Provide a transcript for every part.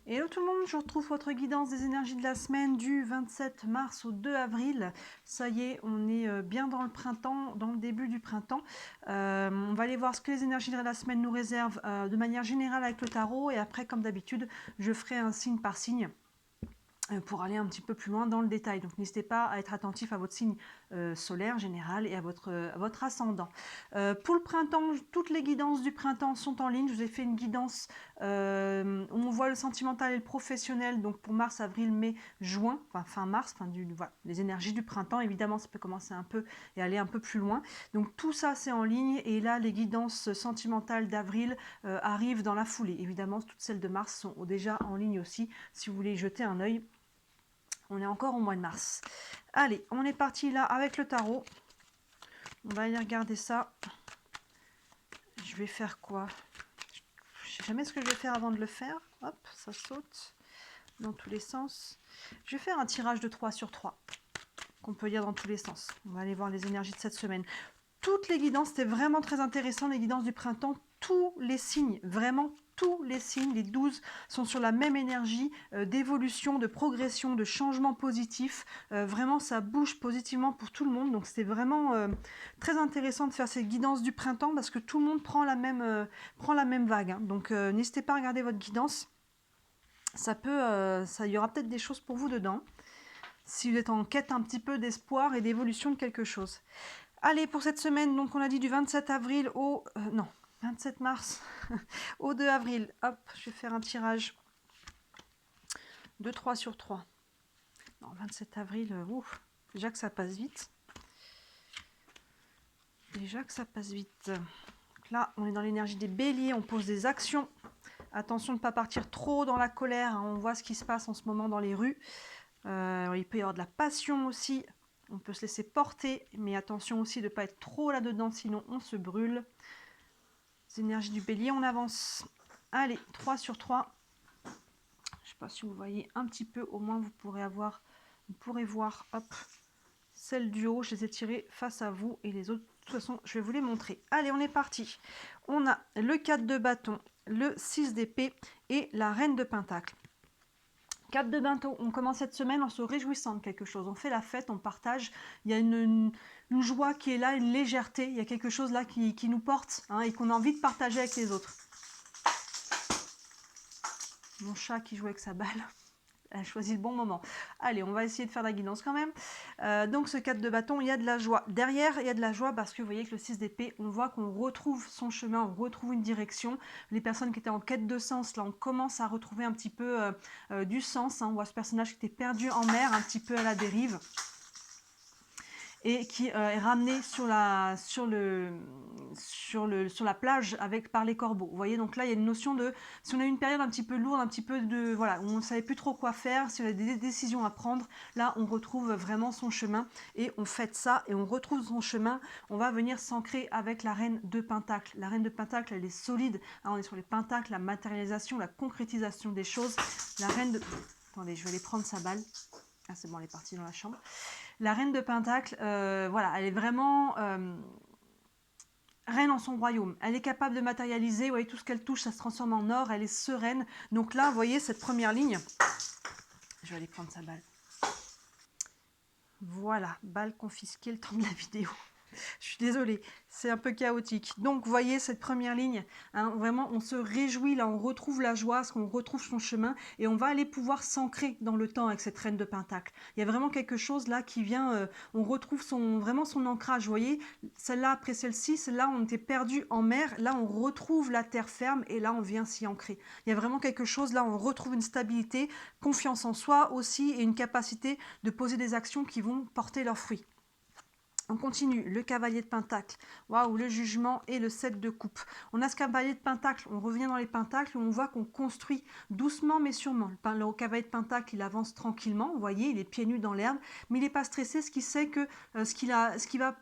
Hello tout le monde, je retrouve votre guidance des énergies de la semaine du 27 mars au 2 avril. Ça y est, on est bien dans le printemps, dans le début du printemps. On va aller voir ce que les énergies de la semaine nous réservent de manière générale avec le tarot. Et après, comme d'habitude, je ferai un signe par signe pour aller un petit peu plus loin dans le détail. Donc n'hésitez pas à être attentif à votre signe solaire général et à votre ascendant. Pour le printemps, toutes les guidances du printemps sont en ligne. Je vous ai fait une guidance où on voit le sentimental et le professionnel, donc pour mars, avril, mai, juin, enfin fin mars, voilà, les énergies du printemps. Évidemment, ça peut commencer un peu et aller un peu plus loin. Donc tout ça, c'est en ligne. Et là, les guidances sentimentales d'avril arrivent dans la foulée. Évidemment, toutes celles de mars sont déjà en ligne aussi, si vous voulez y jeter un œil. On est encore au mois de mars. Allez, on est parti là avec le tarot. On va aller regarder ça. Je vais faire quoi? Je sais jamais ce que je vais faire avant de le faire. Hop, ça saute dans tous les sens. Je vais faire un tirage de 3 sur 3, qu'on peut lire dans tous les sens. On va aller voir les énergies de cette semaine. Toutes les guidances, c'était vraiment très intéressant, les guidances du printemps. Tous les signes, vraiment tous les signes, les 12, sont sur la même énergie d'évolution, de progression, de changement positif. Vraiment, ça bouge positivement pour tout le monde. Donc, c'était vraiment très intéressant de faire ces guidances du printemps parce que tout le monde prend la même vague. Hein. Donc, n'hésitez pas à regarder votre guidance. Il y aura peut-être des choses pour vous dedans. Si vous êtes en quête un petit peu d'espoir et d'évolution de quelque chose. Allez, pour cette semaine, donc on a dit du 27 avril au... non, 27 mars au 2 avril. Hop, je vais faire un tirage de 3 sur 3. Non, 27 avril, ouf, déjà que ça passe vite. Déjà que ça passe vite. Donc là, on est dans l'énergie des béliers, on pose des actions. Attention de ne pas partir trop dans la colère, hein. On voit ce qui se passe en ce moment dans les rues. Il peut y avoir de la passion aussi. On peut se laisser porter, mais attention aussi de ne pas être trop là-dedans, sinon on se brûle. Les énergies du bélier, on avance. Allez, 3 sur 3. Je ne sais pas si vous voyez un petit peu, au moins vous pourrez voir, hop, celles du haut, je les ai tirées face à vous, et les autres, de toute façon, je vais vous les montrer. Allez, on est parti. On a le 4 de bâton, le 6 d'épée et la reine de pentacle. 4 de bâton, on commence cette semaine en se réjouissant de quelque chose. On fait la fête, on partage. Il y a une joie qui est là, une légèreté. Il y a quelque chose là qui nous porte, hein, et qu'on a envie de partager avec les autres. Mon chat qui joue avec sa balle. Elle a choisi le bon moment. Allez, on va essayer de faire la guidance quand même. Donc ce 4 de bâton, il y a de la joie. Derrière, il y a de la joie parce que vous voyez que le 6 d'épée, on voit qu'on retrouve son chemin, on retrouve une direction. Les personnes qui étaient en quête de sens, là, on commence à retrouver un petit peu du sens. Hein. On voit ce personnage qui était perdu en mer, un petit peu à la dérive. Et qui est ramené sur la plage par les corbeaux. Vous voyez, donc là, il y a une notion de, si on a une période un petit peu lourde, un petit peu de, voilà, où on ne savait plus trop quoi faire, si on a des décisions à prendre, là, on retrouve vraiment son chemin et on fête ça et on retrouve son chemin. On va venir s'ancrer avec la reine de pentacle. La reine de pentacle, elle est solide. Hein, on est sur les pentacles, la matérialisation, la concrétisation des choses. La reine de... Attendez, je vais aller prendre sa balle. Ah, c'est bon, elle est partie dans la chambre. La reine de pentacle, voilà, elle est vraiment reine en son royaume. Elle est capable de matérialiser, vous voyez, tout ce qu'elle touche, ça se transforme en or, elle est sereine. Donc là, vous voyez, cette première ligne, je vais aller prendre sa balle. Voilà, balle confisquée le temps de la vidéo. Je suis désolée, c'est un peu chaotique. Donc, vous voyez cette première ligne, hein, vraiment, on se réjouit, là, on retrouve la joie, parce qu'on retrouve son chemin, et on va aller pouvoir s'ancrer dans le temps avec cette reine de pentacle. Il y a vraiment quelque chose là qui vient, on retrouve vraiment son ancrage, vous voyez, celle-là après celle-ci, celle-là, on était perdu en mer, là, on retrouve la terre ferme, et là, on vient s'y ancrer. Il y a vraiment quelque chose, là, on retrouve une stabilité, confiance en soi aussi, et une capacité de poser des actions qui vont porter leurs fruits. On continue, le cavalier de pentacle, waouh, le jugement et le 7 de coupe. On a ce cavalier de pentacle, on revient dans les pentacles, on voit qu'on construit doucement mais sûrement. Le cavalier de pentacle, il avance tranquillement, vous voyez, il est pieds nus dans l'herbe, mais il n'est pas stressé, ce qui sait que ce qu'il va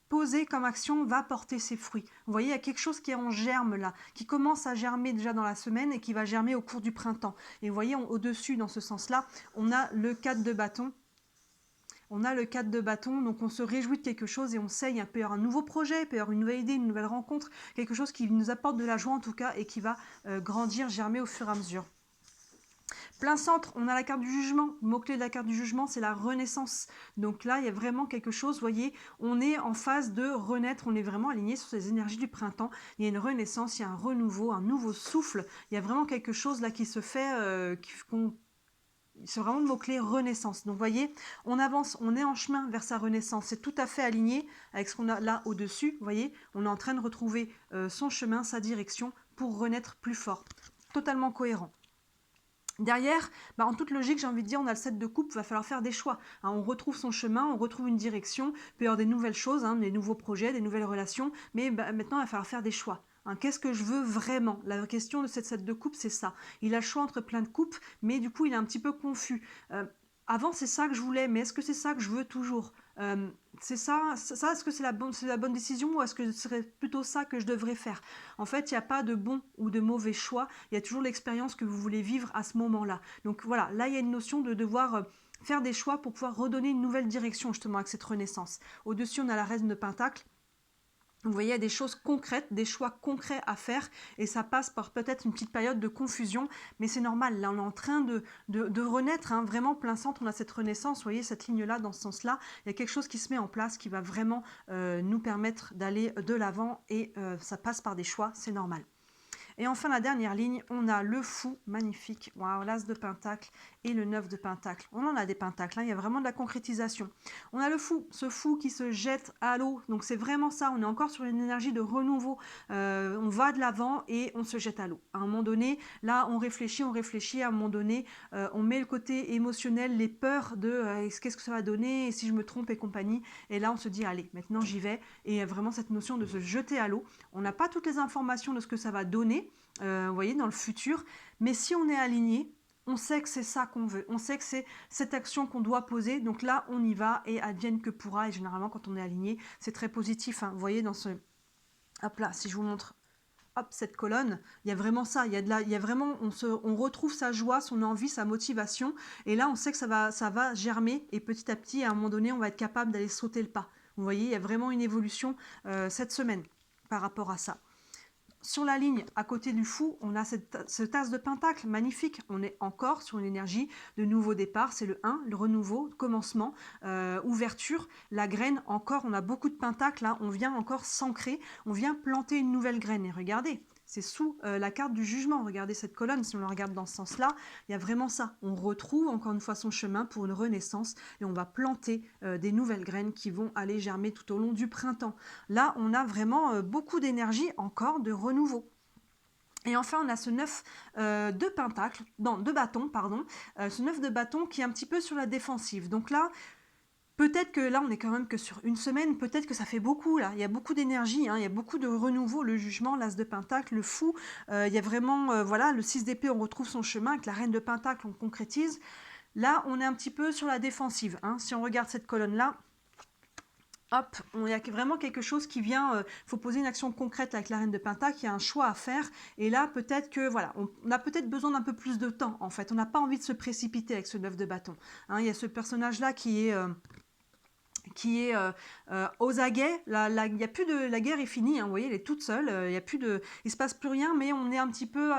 poser comme action va porter ses fruits. Vous voyez, il y a quelque chose qui est en germe là, qui commence à germer déjà dans la semaine et qui va germer au cours du printemps. Et vous voyez, au-dessus, dans ce sens-là, on a le 4 de bâton. On a le 4 de bâton, donc on se réjouit de quelque chose et on sait, il peut y avoir un nouveau projet, il peut y avoir une nouvelle idée, une nouvelle rencontre, quelque chose qui nous apporte de la joie en tout cas et qui va grandir, germer au fur et à mesure. Plein centre, on a la carte du jugement. Le mot-clé de la carte du jugement, c'est la renaissance. Donc là, il y a vraiment quelque chose, vous voyez, on est en phase de renaître, on est vraiment aligné sur ces énergies du printemps. Il y a une renaissance, il y a un renouveau, un nouveau souffle. Il y a vraiment quelque chose là qui se fait, c'est vraiment le mot-clé renaissance. Donc vous voyez, on avance, on est en chemin vers sa renaissance. C'est tout à fait aligné avec ce qu'on a là au-dessus. Vous voyez, on est en train de retrouver son chemin, sa direction pour renaître plus fort. Totalement cohérent. Derrière, en toute logique, j'ai envie de dire, on a le 7 de coupe, il va falloir faire des choix. On retrouve son chemin, on retrouve une direction, il peut y avoir des nouvelles choses, des nouveaux projets, des nouvelles relations, mais maintenant, il va falloir faire des choix. Qu'est-ce que je veux vraiment? La question de cette 7 de coupe, c'est ça. Il a le choix entre plein de coupes, mais du coup, il est un petit peu confus. Avant, c'est ça que je voulais, mais est-ce que c'est ça que je veux toujours? C'est ça, est-ce que c'est la bonne décision ou est-ce que ce serait plutôt ça que je devrais faire? En fait, il n'y a pas de bon ou de mauvais choix, il y a toujours l'expérience que vous voulez vivre à ce moment-là. Donc voilà, là il y a une notion de devoir faire des choix pour pouvoir redonner une nouvelle direction justement avec cette renaissance. Au-dessus, on a la reine de Pentacle. Vous voyez, il y a des choses concrètes, des choix concrets à faire et ça passe par peut-être une petite période de confusion, mais c'est normal. Là, on est en train de renaître, vraiment plein centre, on a cette renaissance, vous voyez, cette ligne-là, dans ce sens-là, il y a quelque chose qui se met en place qui va vraiment nous permettre d'aller de l'avant et ça passe par des choix, c'est normal. Et enfin, la dernière ligne, on a le fou, magnifique, waouh, l'as de pentacle et le 9 de pentacle. On en a des pentacles, il y a vraiment de la concrétisation. On a le fou, ce fou qui se jette à l'eau, donc c'est vraiment ça, on est encore sur une énergie de renouveau, on va de l'avant et on se jette à l'eau. À un moment donné, là, on réfléchit, à un moment donné, on met le côté émotionnel, les peurs de qu'est-ce que ça va donner, et si je me trompe et compagnie, et là, on se dit, allez, maintenant j'y vais, et vraiment cette notion de se jeter à l'eau. On n'a pas toutes les informations de ce que ça va donner, vous voyez, dans le futur. Mais si on est aligné, on sait que c'est ça qu'on veut. On sait que c'est cette action qu'on doit poser. Donc là, on y va et advienne que pourra. Et généralement, quand on est aligné, c'est très positif. Vous voyez, dans ce... Hop là, si je vous montre... Hop, cette colonne, il y a vraiment ça, il y a vraiment, on retrouve sa joie, son envie, sa motivation, et là on sait que ça va germer, et petit à petit, à un moment donné, on va être capable d'aller sauter le pas. Vous voyez, il y a vraiment une évolution cette semaine par rapport à ça. Sur la ligne, à côté du fou, on a ce tasse de pentacle, magnifique. On est encore sur une énergie de nouveau départ. C'est le 1, le renouveau, commencement, ouverture. La graine, encore, on a beaucoup de pentacles. Là, on vient encore s'ancrer. On vient planter une nouvelle graine. Et regardez, c'est sous la carte du jugement. Regardez cette colonne, si on la regarde dans ce sens-là, il y a vraiment ça. On retrouve encore une fois son chemin pour une renaissance et on va planter des nouvelles graines qui vont aller germer tout au long du printemps. Là, on a vraiment beaucoup d'énergie encore de renouveau. Et enfin, on a ce 9 de pentacle, de bâton, pardon, ce 9 de bâton qui est un petit peu sur la défensive. Donc là, peut-être que là, on est quand même que sur une semaine, peut-être que ça fait beaucoup, là. Il y a beaucoup d'énergie, il y a beaucoup de renouveau, le jugement, l'as de pentacle, le fou. Il y a vraiment, voilà, le 6 d'épée, on retrouve son chemin, avec la reine de pentacle, on concrétise. Là, on est un petit peu sur la défensive. Si on regarde cette colonne-là, hop, il y a vraiment quelque chose qui vient, faut poser une action concrète avec la reine de pentacle, il y a un choix à faire, et là peut-être que, voilà, on a peut-être besoin d'un peu plus de temps, en fait, on n'a pas envie de se précipiter avec ce 9 de bâton. Il y a ce personnage-là qui est aux aguets, y a plus de, la guerre est finie, vous voyez, elle est toute seule, il se passe plus rien, mais on est un petit peu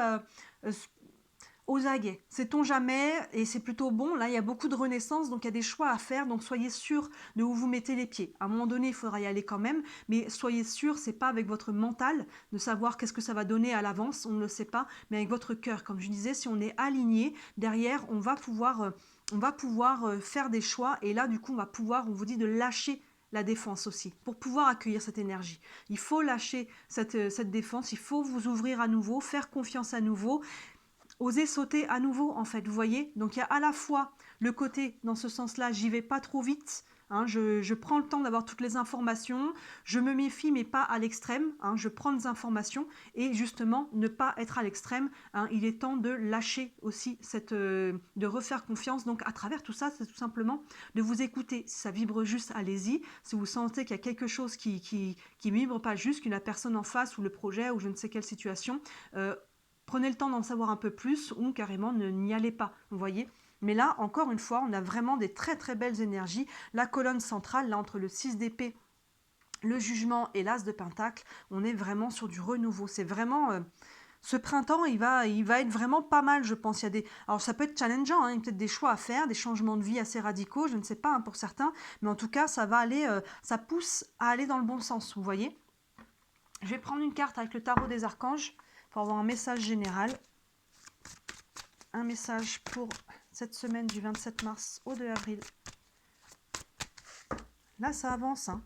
aux aguets, sait-on jamais, et c'est plutôt bon. Là, il y a beaucoup de renaissance, donc il y a des choix à faire, donc soyez sûr de où vous mettez les pieds. À un moment donné, il faudra y aller quand même, mais soyez sûr, c'est pas avec votre mental de savoir qu'est-ce que ça va donner à l'avance, on ne le sait pas, mais avec votre cœur. Comme je disais, si on est aligné, derrière, on va pouvoir faire des choix, et là, du coup, on vous dit de lâcher la défense aussi, pour pouvoir accueillir cette énergie. Il faut lâcher cette défense, il faut vous ouvrir à nouveau, faire confiance à nouveau, oser sauter à nouveau, en fait, vous voyez. Donc il y a à la fois le côté, dans ce sens-là, j'y vais pas trop vite, je prends le temps d'avoir toutes les informations, je me méfie mais pas à l'extrême, je prends des informations et justement ne pas être à l'extrême, il est temps de lâcher aussi de refaire confiance. Donc à travers tout ça, c'est tout simplement de vous écouter. Si ça vibre juste, allez-y. Si vous sentez qu'il y a quelque chose qui vibre pas juste, qu'une personne en face ou le projet ou je ne sais quelle situation, prenez le temps d'en savoir un peu plus ou carrément n'y allez pas, vous voyez. Mais là, encore une fois, on a vraiment des très très belles énergies. La colonne centrale, là, entre le 6 d'épée, le jugement et l'as de pentacle, on est vraiment sur du renouveau. C'est vraiment Ce printemps, il va être vraiment pas mal, je pense. Il y a des... Alors, ça peut être challengeant, hein, il y a peut-être des choix à faire, des changements de vie assez radicaux, je ne sais pas, hein, pour certains. Mais en tout cas, ça va aller, ça pousse à aller dans le bon sens, vous voyez. Je vais prendre une carte avec le tarot des archanges pour avoir un message général. Un message pour cette semaine du 27 mars au 2 avril. Là, ça avance, hein.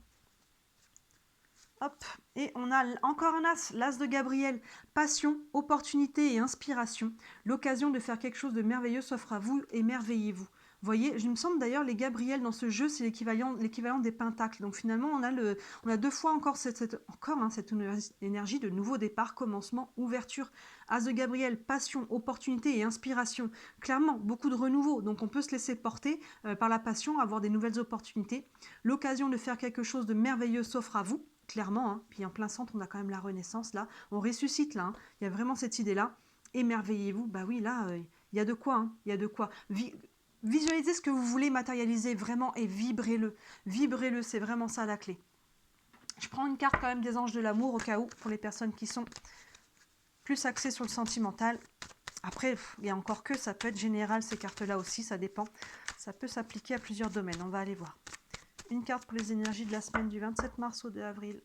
Hop, et on a encore un as, l'as de Gabriel. Passion, opportunité et inspiration. L'occasion de faire quelque chose de merveilleux s'offre à vous, émerveillez-vous. Vous voyez, je me semble d'ailleurs, les Gabriel dans ce jeu, c'est l'équivalent des pentacles. Donc finalement, on a deux fois encore cette énergie de nouveau départ, commencement, ouverture. As de Gabriel, passion, opportunité et inspiration. Clairement, beaucoup de renouveau. Donc on peut se laisser porter par la passion, avoir des nouvelles opportunités. L'occasion de faire quelque chose de merveilleux s'offre à vous. Clairement, hein. Puis en plein centre, on a quand même la Renaissance, là. On ressuscite, là. Hein. Il y a vraiment cette idée-là. Émerveillez-vous. Bah oui, là, il y a de quoi. Hein. Il y a de quoi. Visualisez ce que vous voulez matérialiser vraiment et vibrez-le. Vibrez-le, c'est vraiment ça la clé. Je prends une carte quand même des anges de l'amour au cas où, pour les personnes qui sont plus axées sur le sentimental. Après, il y a encore que, ça peut être général ces cartes-là aussi, ça dépend. Ça peut s'appliquer à plusieurs domaines, on va aller voir. Une carte pour les énergies de la semaine du 27 mars au 2 avril.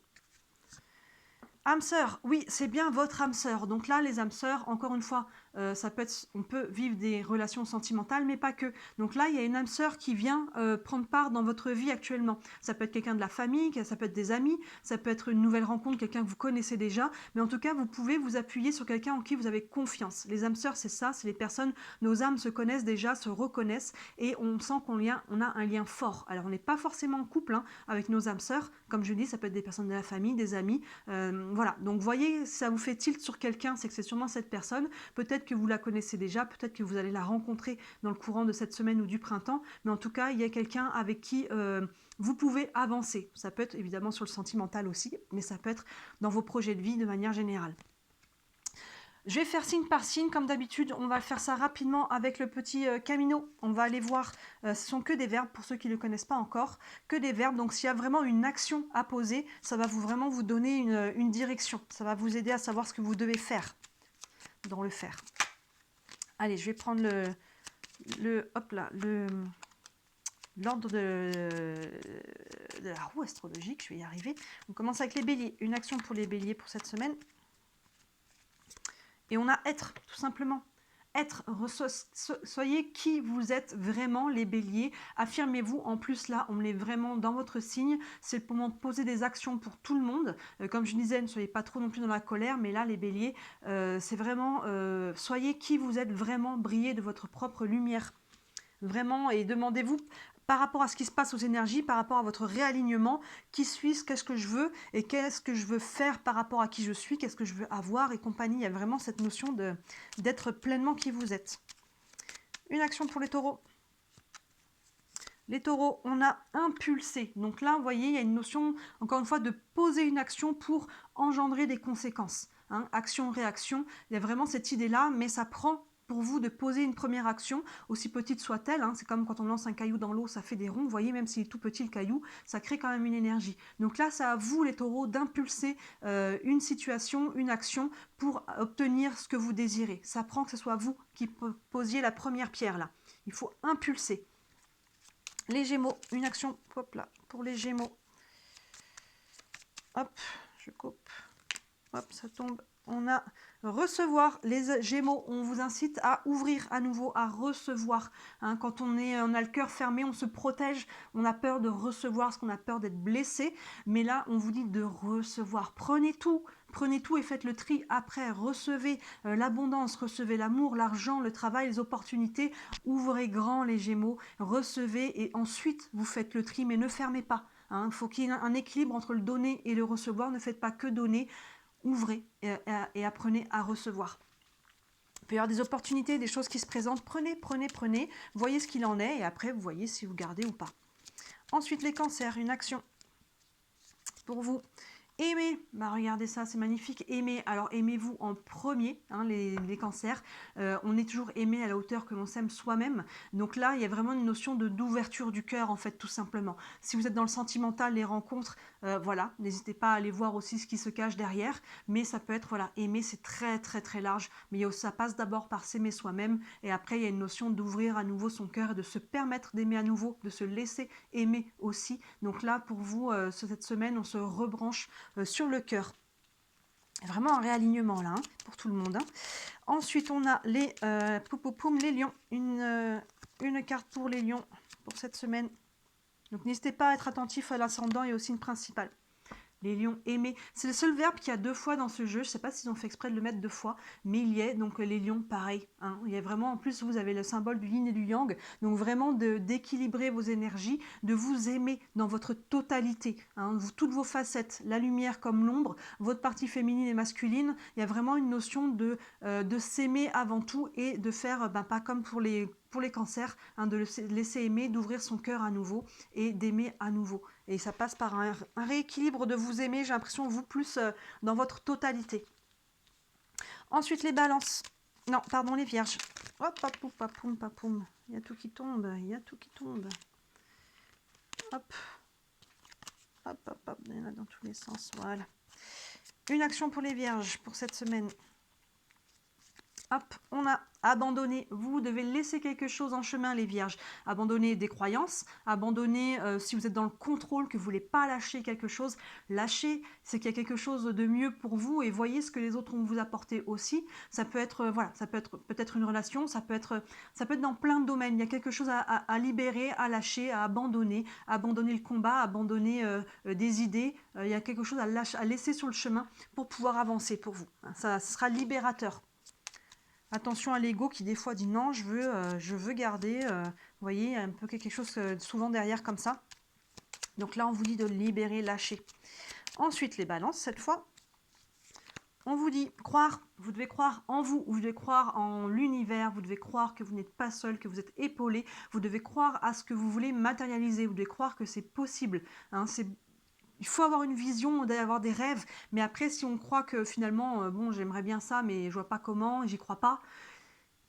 Âme sœur, oui, c'est bien votre âme sœur. Donc là, les âmes sœurs, encore une fois, ça peut être, on peut vivre des relations sentimentales, mais pas que. Donc là, il y a une âme sœur qui vient prendre part dans votre vie actuellement. Ça peut être quelqu'un de la famille, ça peut être des amis, ça peut être une nouvelle rencontre, quelqu'un que vous connaissez déjà. Mais en tout cas, vous pouvez vous appuyer sur quelqu'un en qui vous avez confiance. Les âmes sœurs, c'est ça, c'est les personnes, nos âmes se connaissent déjà, se reconnaissent, et on sent qu'on a un lien fort. Alors, on n'est pas forcément en couple hein, avec nos âmes sœurs. Comme je dis, ça peut être des personnes de la famille, des amis. Voilà, donc voyez, si ça vous fait tilt sur quelqu'un, c'est que c'est sûrement cette personne. Peut-être que vous la connaissez déjà, peut-être que vous allez la rencontrer dans le courant de cette semaine ou du printemps, mais en tout cas, il y a quelqu'un avec qui vous pouvez avancer. Ça peut être évidemment sur le sentimental aussi, mais ça peut être dans vos projets de vie de manière générale. Je vais faire signe par signe, comme d'habitude, on va faire ça rapidement avec le petit Camino. On va aller voir, ce sont que des verbes, pour ceux qui ne le connaissent pas encore, que des verbes. Donc s'il y a vraiment une action à poser, ça va vraiment vous donner une direction. Ça va vous aider à savoir ce que vous devez faire dans le faire. Allez, je vais prendre l'ordre de la roue astrologique, je vais y arriver. On commence avec les béliers. Une action pour les béliers pour cette semaine. Et on a être, tout simplement. Être, soyez qui vous êtes vraiment, les béliers. Affirmez-vous. En plus, là, on est vraiment dans votre signe. C'est le moment de poser des actions pour tout le monde. Comme je disais, ne soyez pas trop non plus dans la colère. Mais là, les béliers, c'est vraiment, soyez qui vous êtes vraiment, brillez de votre propre lumière. Vraiment, et demandez-vous par rapport à ce qui se passe aux énergies, par rapport à votre réalignement, qui suis-je, qu'est-ce que je veux et qu'est-ce que je veux faire par rapport à qui je suis, qu'est-ce que je veux avoir et compagnie. Il y a vraiment cette notion d'être pleinement qui vous êtes. Une action pour les taureaux. Les taureaux, on a impulsé. Donc là, vous voyez, il y a une notion, encore une fois, de poser une action pour engendrer des conséquences. Hein, action-réaction, il y a vraiment cette idée-là, mais ça prend pour vous de poser une première action, aussi petite soit-elle, hein, c'est comme quand on lance un caillou dans l'eau, ça fait des ronds, vous voyez, même s'il est tout petit le caillou, ça crée quand même une énergie. Donc là, c'est à vous les taureaux d'impulser une situation, une action pour obtenir ce que vous désirez. Ça prend que ce soit vous qui posiez la première pierre là. Il faut impulser. Les Gémeaux, une action, hop là, pour les Gémeaux. Hop, je coupe, hop, ça tombe. On a recevoir, les Gémeaux, on vous incite à ouvrir à nouveau, à recevoir. Hein, quand on a le cœur fermé, on se protège, on a peur de recevoir, parce qu'on a peur d'être blessé. Mais là, on vous dit de recevoir. Prenez tout et faites le tri après. Recevez l'abondance, recevez l'amour, l'argent, le travail, les opportunités. Ouvrez grand les Gémeaux, recevez et ensuite vous faites le tri, mais ne fermez pas. Il faut qu'il y ait un équilibre entre le donner et le recevoir. Ne faites pas que donner. Ouvrez et apprenez à recevoir. Il peut y avoir des opportunités, des choses qui se présentent. Prenez. Voyez ce qu'il en est et après, vous voyez si vous gardez ou pas. Ensuite, les cancers, une action pour vous. Aimer, bah regardez ça, c'est magnifique. Aimer, alors aimez-vous en premier, hein, les cancers. On est toujours aimé à la hauteur que l'on s'aime soi-même. Donc là, il y a vraiment une notion d'ouverture du cœur, en fait, tout simplement. Si vous êtes dans le sentimental, les rencontres, voilà, n'hésitez pas à aller voir aussi ce qui se cache derrière. Mais ça peut être, voilà, aimer, c'est très, très, très large. Mais ça passe d'abord par s'aimer soi-même. Et après, il y a une notion d'ouvrir à nouveau son cœur et de se permettre d'aimer à nouveau, de se laisser aimer aussi. Donc là, pour vous, cette semaine, on se rebranche sur le cœur. Vraiment un réalignement là, hein, pour tout le monde. Hein. Ensuite, on a les les lions. Une carte pour les lions pour cette semaine. Donc n'hésitez pas à être attentif à l'ascendant et au signe principal. Les lions aimés. C'est le seul verbe qu'il y a 2 fois dans ce jeu. Je ne sais pas s'ils ont fait exprès de le mettre 2 fois, mais il y est. Donc les lions, pareil. Hein. Il y a vraiment, en plus, vous avez le symbole du yin et du yang. Donc vraiment d'équilibrer vos énergies, de vous aimer dans votre totalité. Hein. Toutes vos facettes, la lumière comme l'ombre, votre partie féminine et masculine. Il y a vraiment une notion de s'aimer avant tout et de faire, pas comme pour les cancers, hein, de laisser aimer, d'ouvrir son cœur à nouveau et d'aimer à nouveau. Et ça passe par un rééquilibre de vous aimer, j'ai l'impression, vous plus dans votre totalité. Ensuite, les balances. Non, pardon, les vierges. Hop, hop, hop, hop, hop, hop, hop. Il y a tout qui tombe, il y a tout qui tombe. Hop. Hop, hop, hop, il y en a dans tous les sens, voilà. Une action pour les vierges pour cette semaine. Hop, on a abandonné. Vous devez laisser quelque chose en chemin, les vierges. Abandonner des croyances, abandonner si vous êtes dans le contrôle, que vous ne voulez pas lâcher quelque chose. Lâcher, c'est qu'il y a quelque chose de mieux pour vous et voyez ce que les autres vont vous apporter aussi. Ça peut être, voilà, ça peut être peut-être une relation, ça peut être dans plein de domaines. Il y a quelque chose à libérer, à lâcher, à abandonner le combat, abandonner des idées. Il y a quelque chose à laisser sur le chemin pour pouvoir avancer pour vous. Ça sera libérateur. Attention à l'ego qui des fois dit non, je veux garder. Vous voyez, il y a un peu quelque chose souvent derrière comme ça. Donc là, on vous dit de libérer, lâcher. Ensuite, les balances, cette fois. On vous dit croire, vous devez croire en vous, vous devez croire en l'univers, vous devez croire que vous n'êtes pas seul, que vous êtes épaulé, vous devez croire à ce que vous voulez matérialiser, vous devez croire que c'est possible. Hein, il faut avoir une vision, d'avoir des rêves, mais après, si on croit que finalement, bon, j'aimerais bien ça, mais je vois pas comment, j'y crois pas,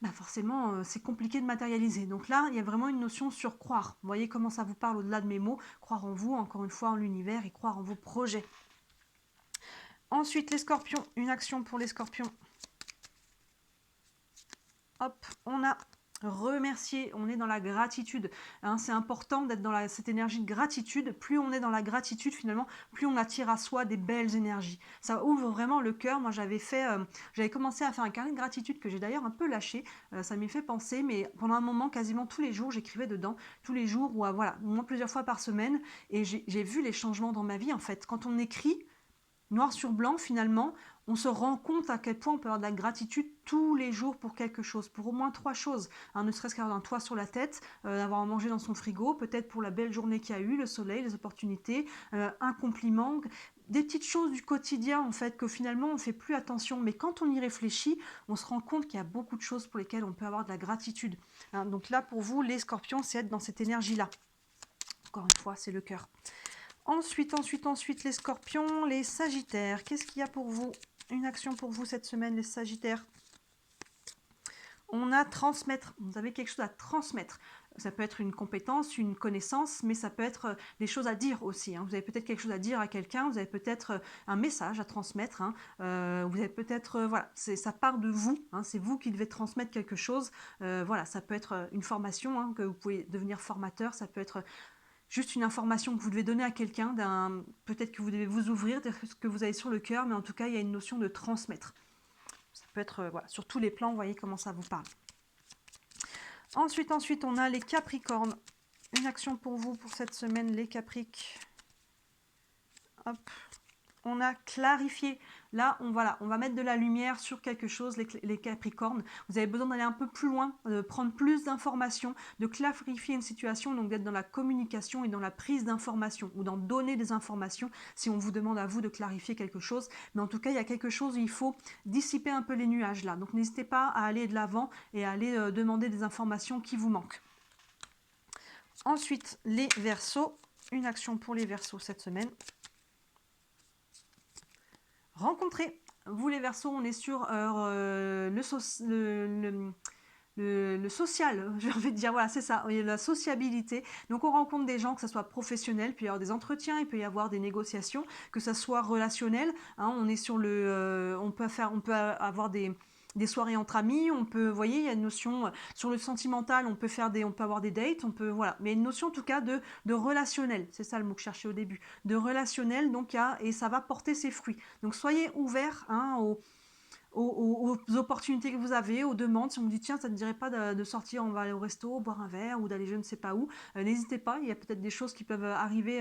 bah forcément, c'est compliqué de matérialiser. Donc là, il y a vraiment une notion sur croire. Vous voyez comment ça vous parle au-delà de mes mots. Croire en vous, encore une fois, en l'univers et croire en vos projets. Ensuite, les scorpions. Une action pour les scorpions. Hop, on a remercier, on est dans la gratitude. Hein, c'est important d'être dans cette énergie de gratitude. Plus on est dans la gratitude, finalement, plus on attire à soi des belles énergies. Ça ouvre vraiment le cœur. Moi, j'avais commencé à faire un carnet de gratitude que j'ai d'ailleurs un peu lâché. Ça m'y fait penser, mais pendant un moment, quasiment tous les jours, j'écrivais dedans. Tous les jours, ou voilà, au moins plusieurs fois par semaine. Et j'ai vu les changements dans ma vie, en fait. Quand on écrit, noir sur blanc, finalement, on se rend compte à quel point on peut avoir de la gratitude tous les jours pour quelque chose, pour au moins 3 choses. Hein, ne serait-ce qu'avoir un toit sur la tête, d'avoir à manger dans son frigo, peut-être pour la belle journée qu'il y a eu, le soleil, les opportunités, un compliment, des petites choses du quotidien en fait que finalement on ne fait plus attention. Mais quand on y réfléchit, on se rend compte qu'il y a beaucoup de choses pour lesquelles on peut avoir de la gratitude. Hein, donc là, pour vous, les scorpions, c'est être dans cette énergie-là. Encore une fois, c'est le cœur. Ensuite, les scorpions, les sagittaires. Qu'est-ce qu'il y a pour vous? Une action pour vous cette semaine, les sagittaires. On a transmettre. Vous avez quelque chose à transmettre. Ça peut être une compétence, une connaissance, mais ça peut être des choses à dire aussi. Hein. Vous avez peut-être quelque chose à dire à quelqu'un, vous avez peut-être un message à transmettre. Hein. Vous avez peut-être, voilà, ça part de vous. Hein. C'est vous qui devez transmettre quelque chose. Voilà, ça peut être une formation, hein, que vous pouvez devenir formateur. Ça peut être juste une information que vous devez donner à quelqu'un, peut-être que vous devez vous ouvrir, dire ce que vous avez sur le cœur, mais en tout cas, il y a une notion de transmettre. Ça peut être voilà, sur tous les plans, vous voyez comment ça vous parle. Ensuite, on a les capricornes. Une action pour vous pour cette semaine, les capriques. Hop. On a clarifié. Là, on va mettre de la lumière sur quelque chose, les capricornes. Vous avez besoin d'aller un peu plus loin, de prendre plus d'informations, de clarifier une situation, donc d'être dans la communication et dans la prise d'informations, ou d'en donner des informations si on vous demande à vous de clarifier quelque chose. Mais en tout cas, il y a quelque chose où il faut dissiper un peu les nuages là. Donc n'hésitez pas à aller de l'avant et à aller demander des informations qui vous manquent. Ensuite, les Verseaux. Une action pour les Verseaux cette semaine. rencontrer. Vous les Verseaux, on est sur le social, j'ai envie de dire, voilà, c'est ça, la sociabilité. Donc on rencontre des gens, que ce soit professionnel, il peut y avoir des entretiens, il peut y avoir des négociations, que ce soit relationnel, hein, on est sur on peut avoir des soirées entre amis, on peut, vous voyez, il y a une notion sur le sentimental, on peut avoir des dates, voilà, mais une notion en tout cas de relationnel, c'est ça le mot que je cherchais au début, de relationnel, donc et ça va porter ses fruits. Donc soyez ouverts, hein, aux opportunités que vous avez, aux demandes. Si on me dit tiens, ça ne te dirait pas de sortir, on va aller au resto, boire un verre ou d'aller je ne sais pas où, n'hésitez pas, il y a peut-être des choses qui peuvent arriver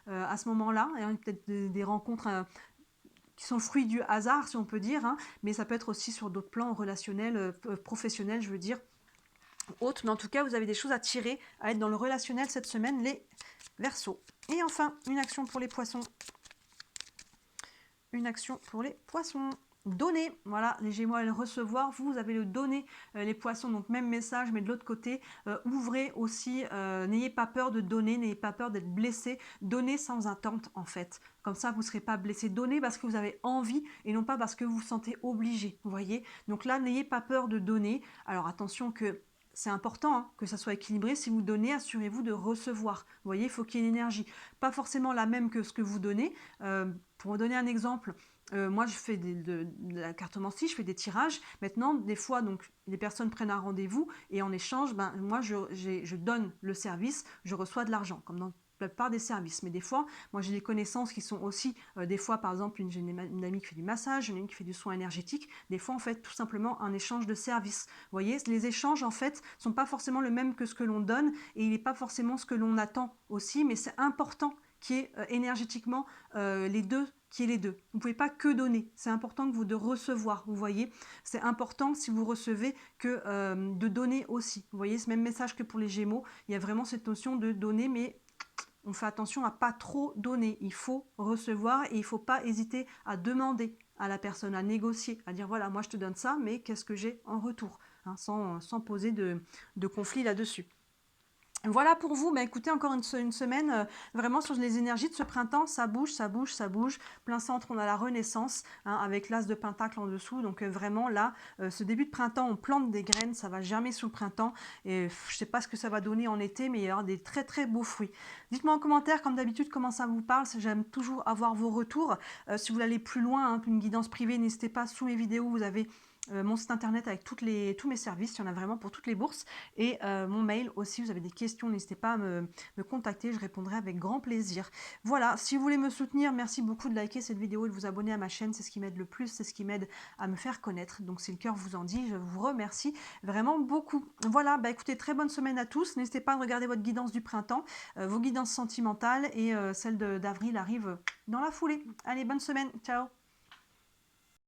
à ce moment-là, hein, peut-être des rencontres qui sont le fruit du hasard, si on peut dire, hein, mais ça peut être aussi sur d'autres plans relationnels, professionnels, je veux dire, autres. Mais en tout cas, vous avez des choses à tirer, à être dans le relationnel cette semaine, les Verseaux. Et enfin, une action pour les Poissons. Une action pour les Poissons. Donner, voilà, les Gémeaux à le recevoir, vous avez le donner, les Poissons, donc même message, mais de l'autre côté, ouvrez aussi, n'ayez pas peur de donner, n'ayez pas peur d'être blessé, donnez sans attente en fait, comme ça vous ne serez pas blessé, donnez parce que vous avez envie et non pas parce que vous vous sentez obligé, vous voyez, donc là n'ayez pas peur de donner, alors attention que c'est important hein, que ça soit équilibré. Si vous donnez, assurez-vous de recevoir. Vous voyez, il faut qu'il y ait une énergie. Pas forcément la même que ce que vous donnez. Pour vous donner un exemple, moi, je fais de la cartomancie, je fais des tirages. Maintenant, des fois, donc, les personnes prennent un rendez-vous et en échange, moi, je donne le service, je reçois de l'argent, comme dans la plupart des services. Mais des fois, moi, j'ai des connaissances qui sont aussi, des fois, par exemple, j'ai une amie qui fait du massage, une qui fait du soin énergétique. Des fois, en fait, tout simplement un échange de services. Vous voyez, les échanges, en fait, sont pas forcément le même que ce que l'on donne et il n'est pas forcément ce que l'on attend aussi, mais c'est important qu'il y ait énergétiquement les deux qui est les deux. Vous ne pouvez pas que donner. C'est important que vous de recevoir. Vous voyez, c'est important si vous recevez que de donner aussi. Vous voyez, ce même message que pour les Gémeaux. Il y a vraiment cette notion de donner, mais on fait attention à pas trop donner. Il faut recevoir et il ne faut pas hésiter à demander à la personne, à négocier, à dire voilà, moi je te donne ça, mais qu'est-ce que j'ai en retour, hein, sans poser de conflit là-dessus. Voilà pour vous, écoutez, encore une semaine vraiment sur les énergies de ce printemps, ça bouge, ça bouge, ça bouge. Plein centre, on a la renaissance, hein, avec l'as de pentacle en dessous. Donc vraiment là, ce début de printemps, on plante des graines, ça va germer sous le printemps. Et je ne sais pas ce que ça va donner en été, mais il y aura des très très beaux fruits. Dites-moi en commentaire, comme d'habitude, comment ça vous parle. J'aime toujours avoir vos retours. Si vous voulez aller plus loin, hein, une guidance privée, n'hésitez pas, sous mes vidéos, vous avez mon site internet avec tous mes services, il y en a vraiment pour toutes les bourses, et mon mail aussi, vous avez des questions, n'hésitez pas à me contacter, je répondrai avec grand plaisir. Voilà, si vous voulez me soutenir, merci beaucoup de liker cette vidéo et de vous abonner à ma chaîne, c'est ce qui m'aide le plus, c'est ce qui m'aide à me faire connaître, donc si le cœur vous en dit, je vous remercie vraiment beaucoup. Voilà, écoutez, très bonne semaine à tous, n'hésitez pas à regarder votre guidance du printemps, vos guidances sentimentales, et celle d'avril arrive dans la foulée. Allez, bonne semaine, ciao.